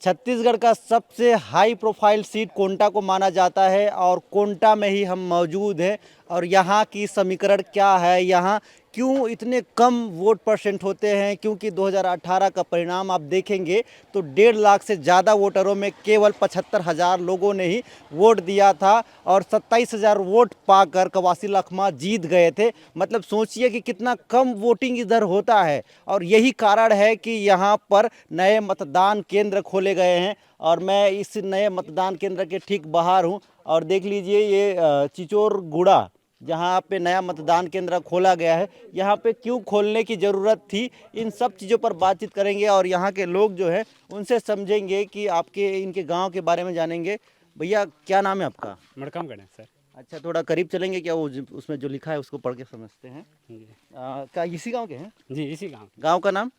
छत्तीसगढ़ का सबसे high profile seat Konta को माना जाता है और कोंटा में ही हम मौजूद हैं। और यहाँ की समीकरण क्या है, यहाँ क्यों इतने कम वोट परसेंट होते हैं, क्योंकि 2018 का परिणाम आप देखेंगे तो 1.5 लाख से ज़्यादा वोटरों में केवल 75,000 लोगों ने ही वोट दिया था और 27,000 वोट पाकर कवासी लखमा जीत गए थे। मतलब सोचिए कि कितना कम वोटिंग इधर होता है और यही कारण है कि यहाँ पर नए मतदान केंद्र खोले गए हैं। और मैं इस नए मतदान केंद्र के ठीक बाहर हूँ और देख लीजिए ये चिचोरगुड़ा जहाँ पे नया मतदान केंद्र खोला गया है, यहाँ पे क्यों खोलने की ज़रूरत थी, इन सब चीज़ों पर बातचीत करेंगे और यहाँ के लोग जो है उनसे समझेंगे कि आपके इनके गांव के बारे में जानेंगे। भैया क्या नाम है आपका? मड़काम गणेश सर। अच्छा, थोड़ा करीब चलेंगे क्या? वो उसमें जो लिखा है उसको पढ़ के समझते हैं। जी क्या इसी गांव के हैं? जी, इसी गांव। गांव का नाम?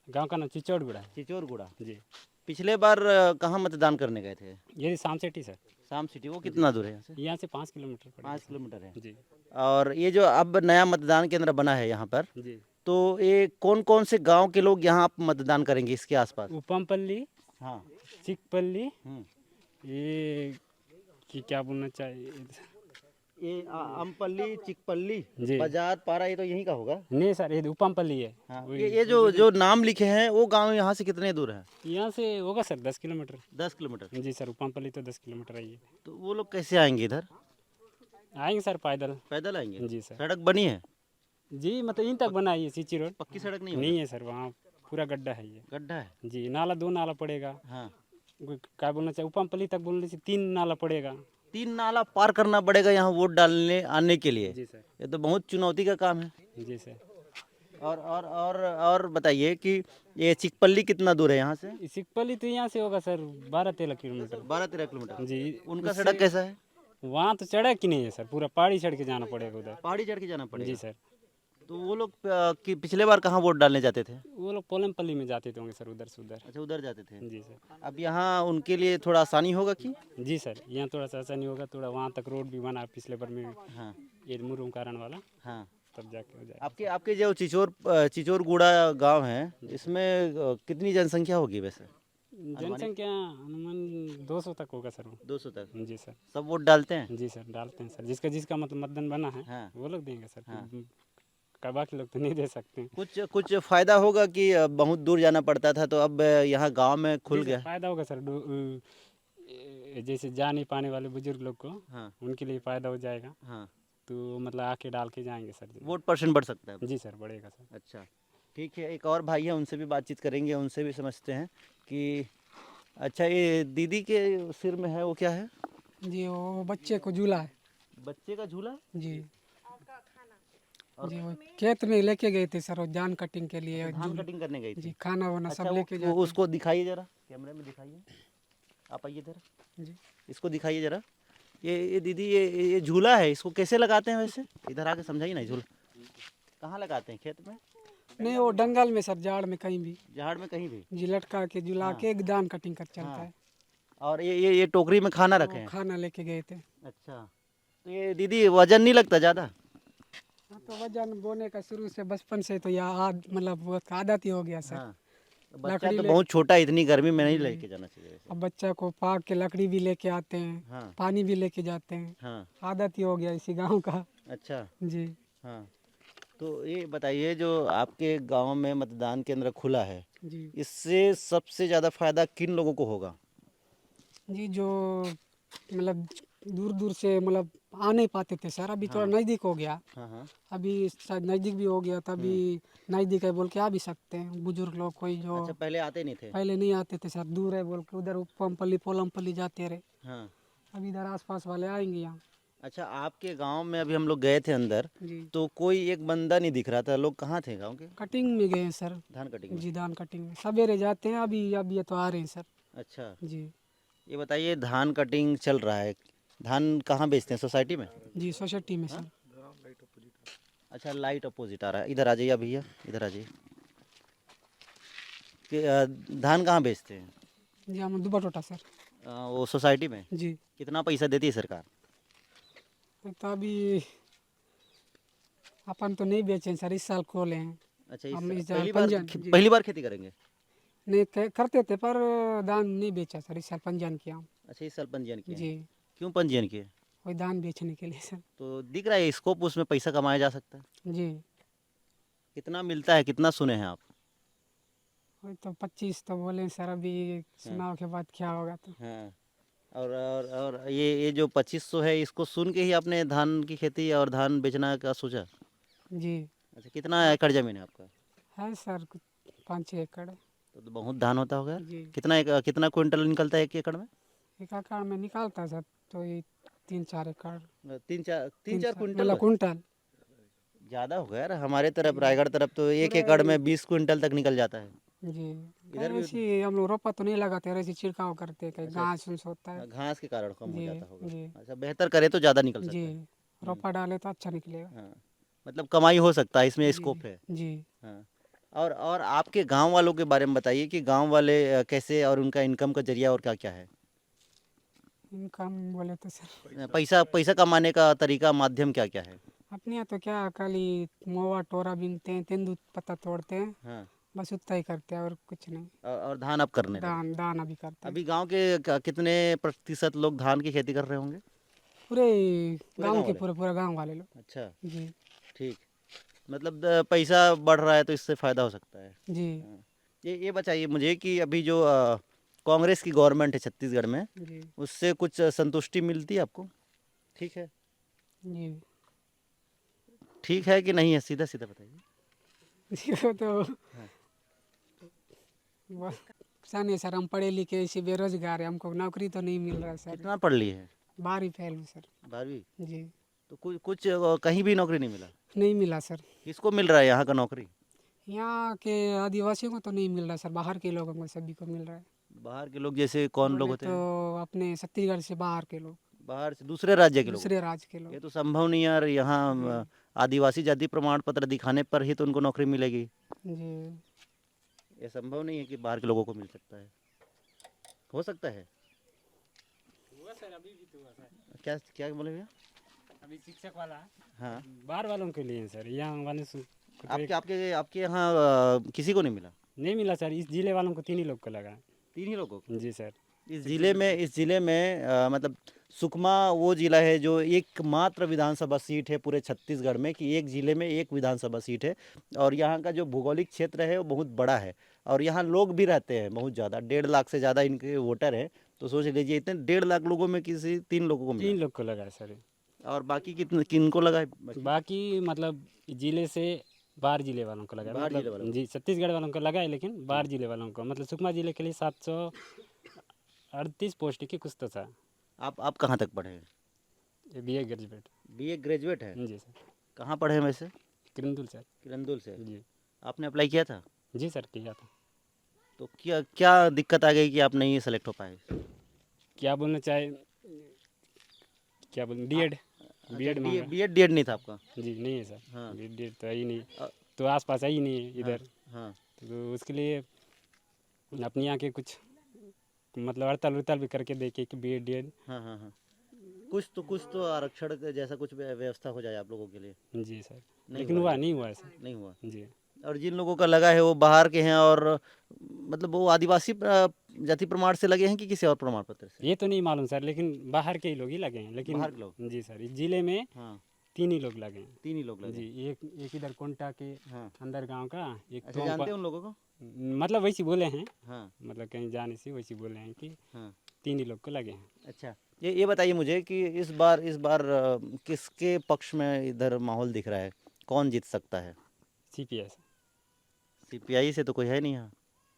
गांव का नाम चिचौड़गुड़ा है। चिचोरगुड़ा। जी, पिछले बार कहाँ मतदान करने गए थे? ये शाम सिटी सर। शाम सिटी। वो कितना दूर है यहाँ से? यहाँ से 5 किलोमीटर पड़ेगा 5 सर। किलोमीटर है। जी और ये जो अब नया मतदान केंद्र बना है यहाँ पर, जी। तो ये कौन कौन से गांव के लोग यहाँ आप मतदान करेंगे इसके आसपास? उपमपल्ली, हाँ। चिकपल्ली, हम्म। ये कि क्या बोलना चाहिए। ये अमपल्ली, चिकपल्ली, जी बाजार पारा, ये तो यहीं का होगा। नहीं सर, ये उपमपल्ली है। हाँ। वही ये जो जो नाम लिखे हैं वो गांव यहाँ से कितने दूर है? यहाँ से होगा सर 10 किलोमीटर। 10 किलोमीटर। जी सर, उपमपल्ली तो 10 किलोमीटर है ये। तो वो लोग कैसे आएंगे इधर? आएंगे सर पैदल। पैदल आएंगे? जी सर। सड़क बनी है? जी मतलब इन तक बना है ये सीची रोड। पक्की सड़क नहीं होगा? नहीं है सर, वहाँ पूरा गड्ढा है ये। गड्ढा है? जी, नाला 2 नाला पड़ेगा। हाँ। क्या बोलना चाहिए, उपमपल्ली तक बोलने से 3 नाला पड़ेगा। 3 नाला पार करना पड़ेगा यहाँ वोट डालने आने के लिए? जी सर। ये तो बहुत चुनौती का काम है। जी सर। और बताइए कि ये चिकपल्ली कितना दूर है यहाँ से? सिकपल्ली तो यहाँ से होगा सर 12-13 किलोमीटर। 12-13 किलोमीटर। जी। उनका उससे सड़क कैसा है? वहाँ तो सड़क ही नहीं है सर, पूरा पहाड़ी चढ़ के जाना पड़ेगा उधर। पहाड़ी चढ़ के जाना जी पड़ेगा? सर। तो वो लोग कि पिछले बार कहाँ वोट डालने जाते थे? वो लोग पोलमपल्ली में जाते थे होंगे सर, उधर से उधर। अच्छा, उधर जाते थे। जी सर। अब यहाँ उनके लिए थोड़ा आसानी होगा कि? जी सर, यहाँ थोड़ा सा ऐसा नहीं होगा, थोड़ा वहाँ तक रोड भी बना पिछले बार में, हाँ ये मुरुम कारण वाला, हाँ। तब जाके हो जाएगा। आपके आपके जो चिचोरगुड़ा गांव है, इसमें कितनी जनसंख्या होगी वैसे? जनसंख्या अनुमान 200 तक होगा सर वो। 200 तक। जी सर। सब वोट डालते हैं? जी सर, डालते हैं सर, जिसका जिसका मतलब मतदान बना है हाँ। वो लोग देंगे सर। हाँ। बाकी लोग तो नहीं दे सकते हैं। कुछ कुछ फायदा होगा कि बहुत दूर जाना पड़ता था तो अब यहाँ गांव में खुल जी सर, गया? फायदा होगा सर। जैसे जा नहीं पाने वाले बुजुर्ग लोग को, हाँ उनके लिए फ़ायदा हो जाएगा। हाँ। तो मतलब आके डाल के जाएंगे सर। वोट परसेंट बढ़ सकता है? जी सर, बढ़ेगा सर। अच्छा, ठीक है। एक और भाई है, उनसे भी बातचीत करेंगे, उनसे भी समझते हैं कि अच्छा ये दीदी के सिर में है वो क्या है? जी, वो बच्चे को झूला है। बच्चे का झूला? जी जी, वो खेत में लेके गए थे सर, वो जान कटिंग के लिए। धान कटिंग करने गई जी, थी? खाना वाना अच्छा, सब लेके वो जाते उसको दिखाइए जरा, कैमरे में दिखाइए। आप आइए जरा, हैं। जी, इसको दिखाइए जरा। ये दीदी ये झूला है, इसको कैसे लगाते हैं वैसे? इधर आके समझाइए ना। झूला कहाँ लगाते हैं? खेत में? नहीं वो डंगल में सर, जाड़ में कहीं भी। झाड़ में कहीं भी? जी, लटका के झूला के एक दान कटिंग कर चलता हाँ। है। और ये टोकरी में खाना रखे वो हैं? खाना लेके गए थे। अच्छा, तो ये दीदी वजन नहीं लगता ज़्यादा? हाँ, तो वजन बोने का शुरू से बचपन से तो यहाँ मतलब वो आदत ही हो गया सर। हाँ। तो बच्चा लकड़ी तो ले- बहुत छोटा है, इतनी गर्मी में नहीं लेके जाना चाहिए वैसे। अब बच्चा को पाक के लकड़ी भी लेके आते हैं, हाँ पानी भी लेके जाते हैं। हाँ। आदत ही हो गया इसी गांव का। अच्छा। जी हाँ। तो ये बताइए, जो आपके गांव में मतदान केंद्र खुला है, जी इससे सबसे ज़्यादा फायदा किन लोगों को होगा? जी, जो मतलब दूर दूर से मतलब आ नहीं पाते थे सर, अभी थोड़ा नज़दीक हो गया। हाँ हाँ। अभी शायद नज़दीक भी हो गया, तभी नज़दीक है बोल के आ भी सकते हैं बुजुर्ग लोग, कोई जो अच्छा, पहले आते नहीं थे? पहले नहीं आते थे सर, दूर है बोल के उधर उपमपल्ली पोलमपल्ली जाते रहे। हाँ। अब इधर आसपास वाले आएंगे यहाँ। अच्छा, आपके गांव में अभी हम लोग गए थे अंदर, जी, तो कोई एक बंदा नहीं दिख रहा था। लोग कहाँ थे गांव के? कटिंग में गए हैं सर। धान कटिंग में? जी, धान कटिंग में सवेरे जाते हैं, अभी ये तो आ रहे हैं सर। अच्छा, जी ये बताइए, धान कटिंग चल रहा है, धान कहाँ बेचते हैं? सोसाइटी में? जी, सोसाइटी में सर। अच्छा, लाइट अपोजिट आ रहा है। इधर आ जाइए भैया, इधर आ जाइए। धान कहाँ बेचते हैं? जी, हम दुबा टोटा सर। वो सोसाइटी में? जी, कितना पैसा देती है सरकार? तो अभी अपन तो नहीं बेचे हैं सर, इस साल खोले हैं। अच्छा, हम इस पहली बार खेती करेंगे? नहीं करते थे पर धान नहीं बेचा सर, इस साल पंजीयन किया हम। अच्छा, इस साल पंजीयन किए हैं। जी, क्यों पंजीयन किए? वही धान बेचने के लिए सर। तो दिख रहा है स्कोप, उसमें पैसा कमाया जा सकता है। जी, कितना मिलता है, कितना सुने हैं आप? वही तो 25 तो बोले सर, अभी चुनाव के बाद क्या होगा तो। हाँ। और ये जो 2500 है, इसको सुन के ही आपने धान की खेती और धान बेचना का सोचा? जी, अच्छा, कितना एकड़ जमीन है आपका? है सर कुछ 5-6 एकड़ है। तो बहुत धान होता होगा यार। जी, कितना क्विंटल निकलता है एक एकड़ में? एक एकड़ में निकालता है सर, तो ये 3-4 एकड़, तीन चार क्विंटल मतलब बस? कुंटल। ज़्यादा हो गया यार। हमारे तरफ, रायगढ़ तरफ तो एक एकड़ में 20 क्विंटल तक निकल जाता है। जी, इधर भी ऐसे ही हम लोग रोपा तो नहीं लगाते, ऐसे छिड़काव करते, कहीं घास फूस होता है। घास के कारण कम हो जी, जाता होगा। जी, अच्छा, बेहतर करे तो ज़्यादा निकल जी, सकता है। रोपा डाले तो अच्छा निकलेगा। हाँ, मतलब कमाई हो सकता है, इसमें जी, स्कोप है। जी, हाँ। और आपके गांव वालों के बारे में बताइए कि गांव वाले कैसे, और उनका इनकम का जरिया और क्या क्या है? इनकम बोले तो सर पैसा पैसा कमाने का तरीका, माध्यम क्या क्या है? अपने यहाँ तो क्या, खाली मोवा टोरा बीनते हैं, तेंदू पत्ता तोड़ते हैं, हाँ। बस उतना ही करते हैं और कुछ नहीं। और धान अब करने लगे? दान दान अभी करते हैं। अभी गांव के कितने प्रतिशत लोग धान की खेती कर रहे होंगे? पूरे पूरे गांव गांव के वाले? पूरे गांव वाले लोग। अच्छा, जी, ठीक। मतलब पैसा बढ़ रहा है तो इससे फ़ायदा हो सकता है। जी, हाँ। ये बताइए मुझे कि अभी जो कांग्रेस की गवर्नमेंट है छत्तीसगढ़ में, जी, उससे कुछ संतुष्टि मिलती है आपको? ठीक है? जी, ठीक है कि नहीं है, सीधा सीधा बताइए। जी, वो तो हाँ। बस पता नहीं सर, हम पढ़े लिखे ऐसे बेरोजगार है, हमको नौकरी तो नहीं मिल रहा है सर। कितना पढ़ लिए हैं? 12वीं फेल हूँ सर। 12वीं? जी, तो कुछ कुछ कहीं भी नौकरी नहीं मिला? नहीं मिला सर। किसको मिल रहा है यहाँ का नौकरी? यहाँ के आदिवासियों को तो नहीं मिल रहा सर, बाहर के लोगों को सभी को मिल रहा है। बाहर के लोग जैसे कौन लोग बोले होते तो हैं? अपने छत्तीसगढ़ से बाहर के लोग, बाहर से, दूसरे राज्य के लोग? दूसरे राज्य के लोग। ये तो संभव नहीं है यार। यहाँ आदिवासी जाति प्रमाण पत्र दिखाने पर ही तो उनको नौकरी मिलेगी। जी, ये संभव नहीं है कि बाहर के लोगों को मिल सकता है। हो सकता है? हुआ सर, अभी भी तो हुआ सर। क्या क्या बोले भैया? अभी शिक्षक वाला हाँ। बाहर वालों के लिए सर, यहाँ वाले को तो आपके आपके आपके यहाँ किसी को नहीं मिला? नहीं मिला सर। इस जिले वालों को 3 ही लोग को लगा। 3 ही लोगों को? जी सर। इस जिले में मतलब सुकमा वो जिला है जो एकमात्र विधानसभा सीट है पूरे छत्तीसगढ़ में, कि एक जिले में एक विधानसभा सीट है। और यहाँ का जो भौगोलिक क्षेत्र है वो बहुत बड़ा है, और यहाँ लोग भी रहते हैं बहुत ज़्यादा, 1.5 लाख से ज़्यादा इनके वोटर हैं। तो सोच लीजिए, इतने 1.5 लाख लोगों में किसी 3 लोगों को 3 मिला। लोग को लगा है सर। और बाकी कितने, किनको लगा है बाकी? बाकी मतलब जिले से बाहर जिले वालों को लगा है। बाहर जिले वालों मतलब जी, छत्तीसगढ़ वालों को लगा है, लेकिन बाहर जिले वालों को, मतलब सुकमा जिले के लिए 738 पोस्ट की कुछ तो था। आप कहाँ तक पढ़े हैं? ये BA ग्रेजुएट। BA ग्रेजुएट है? जी सर। कहाँ पढ़े हैं वैसे? किरंदुल सर। किरंदुल से? जी, आपने अप्लाई किया था? जी सर किया था। तो क्या क्या दिक्कत आ गई कि आप नहीं सेलेक्ट हो पाए? क्या बोलना चाहे, क्या बोल, बीएड बीएड मांगा। बीएड नहीं था आपका? जी नहीं है सर। हाँ। बीएड तो है ही नहीं, अ- तो आसपास है ही नहीं है इधर। हाँ। तो उसके लिए अपने यहाँ के कुछ मतलब हड़ताल उड़ताल भी करके देखे कि BED DED। हाँ हाँ हाँ। कुछ तो आरक्षण के जैसा कुछ व्यवस्था हो जाए आप लोगों के लिए। जी सर, नहीं लेकिन हुआ हुआ ये? नहीं हुआ सर। नहीं हुआ। जी, और जिन लोगों का लगा है वो बाहर के हैं, और मतलब वो आदिवासी जाति प्रमाण से लगे हैं कि किसी और प्रमाण पत्र से? ये तो नहीं मालूम सर, लेकिन बाहर के ही लोग ही लगे हैं। लेकिन बाहर के लोग? जी सर, इस जिले में हाँ, 3 ही लोग लगे हैं। 3 ही लोग लगे। जी, एक इधर कोंटा के हाँ। अंदर गांव का, एक अच्छा, जानते हैं उन लोगों को? मतलब वैसे बोले हैं, हाँ मतलब कहीं जाने से वैसे बोले हैं कि हाँ। 3 ही लोग को लगे हैं। अच्छा, ये बताइए मुझे कि इस बार किसके पक्ष में इधर माहौल दिख रहा है? कौन जीत सकता है? CPS सीपीआई से तो कोई है नहीं यहाँ।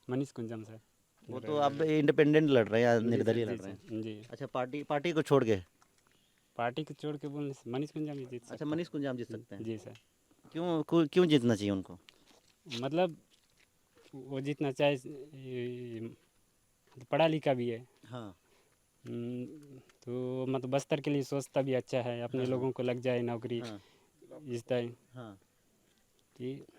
मनीष कुंजम सर। वो तो आप इंडिपेंडेंट लड़ रहे हैं या जी सर, निर्दलीय जी लड़ रहे हैं? सर, जी। अच्छा, पार्टी को छोड़ के? पार्टी को छोड़ के बोलने से मनीष कुंजम ही जीत अच्छा, सकते मनीष कुंजाम जीत सकते हैं। हैं? जी सर, क्यों जीतना चाहिए उनको? मतलब वो जितना चाहे पढ़ा लिखा भी है। हाँ। तो मतलब बस्तर के लिए सोचता भी अच्छा है, अपने लोगों को लग जाए नौकरी हाँ इस टाइम हाँ। कि अच्छा,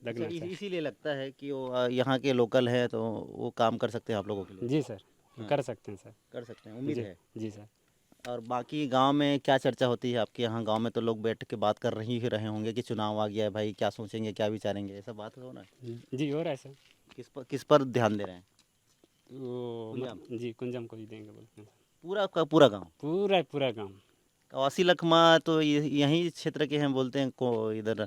लगना चाहिए। इसीलिए लगता है कि वो यहाँ के लोकल हैं तो वो काम कर सकते हैं आप लोगों के लिए? जी सर, हाँ। कर सकते हैं सर। कर सकते हैं, उम्मीद जी, है। जी सर। और बाकी गांव में क्या चर्चा होती है आपके यहाँ? गांव में तो लोग बैठ के बात कर ही रहे होंगे कि चुनाव आ गया है भाई, क्या सोचेंगे, क्या विचारेंगे, ऐसा बात हो ना? जी हो रहा है सर। किस पर ध्यान दे रहे हैं? वो कुंजाम? जी कुंजाम को ही देंगे बोलते हैं। पूरा का पूरा गांव? पूरा गांव। कवासी लखमा तो यहीं क्षेत्र के हैं बोलते हैं को इधर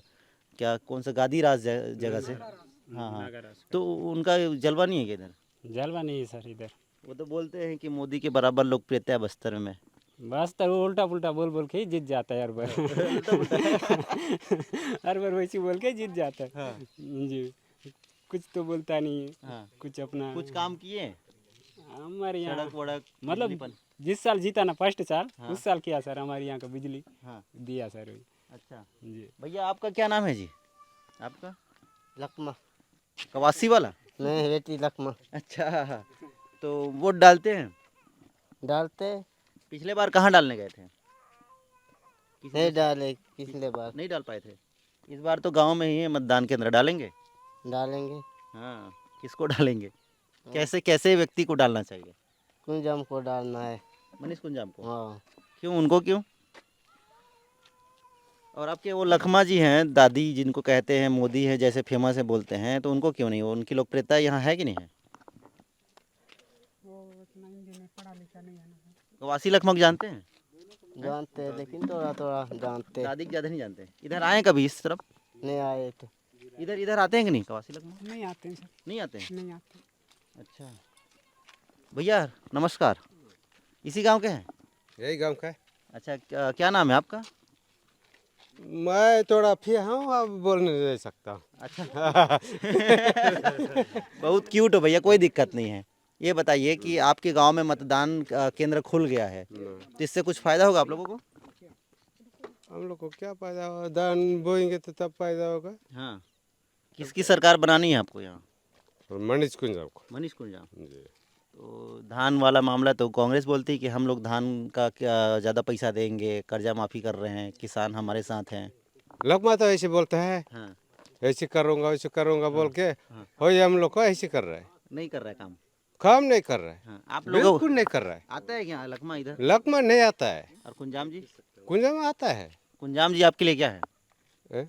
क्या कौन सा गादीराज जगह से? हाँ हाँ। नागाराज तो उनका जलवा नहीं है क्या इधर? जलवा नहीं है सर इधर। वो तो बोलते हैं कि मोदी के बराबर लोकप्रियता है बस्तर में। बस तो वो उल्टा पुल्टा बोल बोल के ही जीत जाता है हर बार। हर बार वैसे बोल के जीत जाता है। हाँ। जी कुछ तो बोलता नहीं है। हाँ। कुछ अपना कुछ काम किए? हमारे यहाँ सड़क वड़क मतलब बिजली पन- जिस साल जीता ना फर्स्ट साल हाँ। उस साल किया सर हमारे यहाँ का बिजली हाँ। दिया सर वही। अच्छा जी भैया आपका क्या नाम है जी? आपका लकमा कवासी वाला? नहीं बेटी लकमा अच्छा तो वोट डालते हैं? डालते पिछले बार कहाँ डालने गए थे? किसी नहीं ने- डाले पिछले बार नहीं डाल पाए थे। इस बार तो गांव में ही है मतदान केंद्र, डालेंगे? डालेंगे हाँ किसको डालेंगे? कैसे कैसे व्यक्ति को डालना चाहिए? कुंजम को डालना है। मनीष कुंजाम को? हाँ क्यों उनको क्यों? और आपके वो लखमा जी हैं दादी जिनको कहते हैं मोदी है जैसे फेमस है बोलते हैं, तो उनको क्यों नहीं? उनकी लोकप्रियता यहाँ है कि नहीं है? वो इतना हिंदी में पढ़ा लिखा नहीं है ना। कवासी लखमा को जानते हैं? जानते हैं लेकिन थोड़ा थोड़ा जानते दादी को ज़्यादा नहीं जानते। इधर आए कभी इस तरफ? नहीं आए थे। इधर इधर आते हैं कि नहीं कवासी लखमा? नहीं आते हैं सर, नहीं आते हैं? नहीं आते। अच्छा भैया नमस्कार, इसी गांव के हैं? यही गांव का है। अच्छा क्या नाम है आपका? मैं थोड़ा फिर हूँ अब बोल नहीं सकता हूँ। अच्छा बहुत क्यूट हो भैया, कोई दिक्कत नहीं है। ये बताइए कि आपके गांव में मतदान केंद्र खुल गया है, तो इससे कुछ फायदा होगा आप लोगों को? हम लोग को क्या फायदा होगा? धान बोएंगे तो तब फायदा होगा। हाँ किसकी सरकार बनानी है आपको यहाँ? और मनीष कुंजाम को मनीष कुंजाम। जी। तो धान वाला मामला तो कांग्रेस बोलती है कि हम लोग धान का क्या ज़्यादा पैसा देंगे, कर्जा माफ़ी कर रहे हैं, किसान हमारे साथ हैं। लकमा तो ऐसे बोलता है, हाँ ऐसे करूँगा वैसे करूँगा बोल के हो हम लोग को ऐसे कर रहा है। नहीं कर रहा है काम। काम नहीं कर रहा है, हाँ आप लोग बिल्कुल नहीं कर रहा है। आता है क्या लखमा इधर? लकमा नहीं आता है, और कुंजाम जी? कुंजाम आता है। कुंजाम जी आपके लिए क्या है? ए?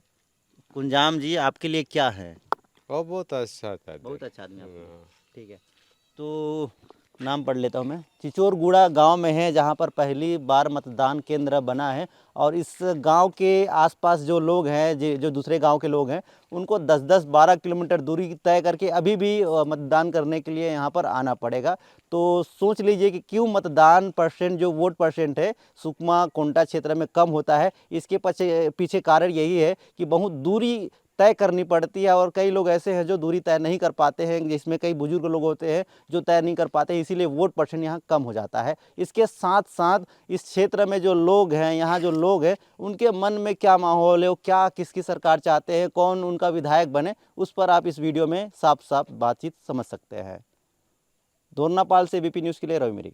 कुंजाम जी आपके लिए क्या है? वो बहुत अच्छा आता है। बहुत अच्छा आदमी आपके लिए। हाँ। ठीक है तो नाम पढ़ लेता हूँ मैं। चिचोरगुड़ा गांव में है जहां पर पहली बार मतदान केंद्र बना है, और इस गांव के आसपास जो लोग हैं जो दूसरे गांव के लोग हैं उनको 10-10 12 किलोमीटर दूरी तय करके अभी भी मतदान करने के लिए यहां पर आना पड़ेगा। तो सोच लीजिए कि क्यों मतदान परसेंट जो वोट परसेंट है सुकमा कोंटा क्षेत्र में कम होता है। इसके पीछे कारण यही है कि बहुत दूरी तय करनी पड़ती है, और कई लोग ऐसे हैं जो दूरी तय नहीं कर पाते हैं, जिसमें कई बुजुर्ग लोग होते हैं जो तय नहीं कर पाते, इसीलिए वोट परसेंट यहाँ कम हो जाता है। इसके साथ साथ इस क्षेत्र में जो लोग हैं, यहाँ जो लोग हैं, उनके मन में क्या माहौल है, वो क्या किसकी सरकार चाहते हैं, कौन उनका विधायक बने, उस पर आप इस वीडियो में साफ साफ बातचीत समझ सकते हैं। दोरनापाल से एबीपी न्यूज़ के लिए रवि मेरी।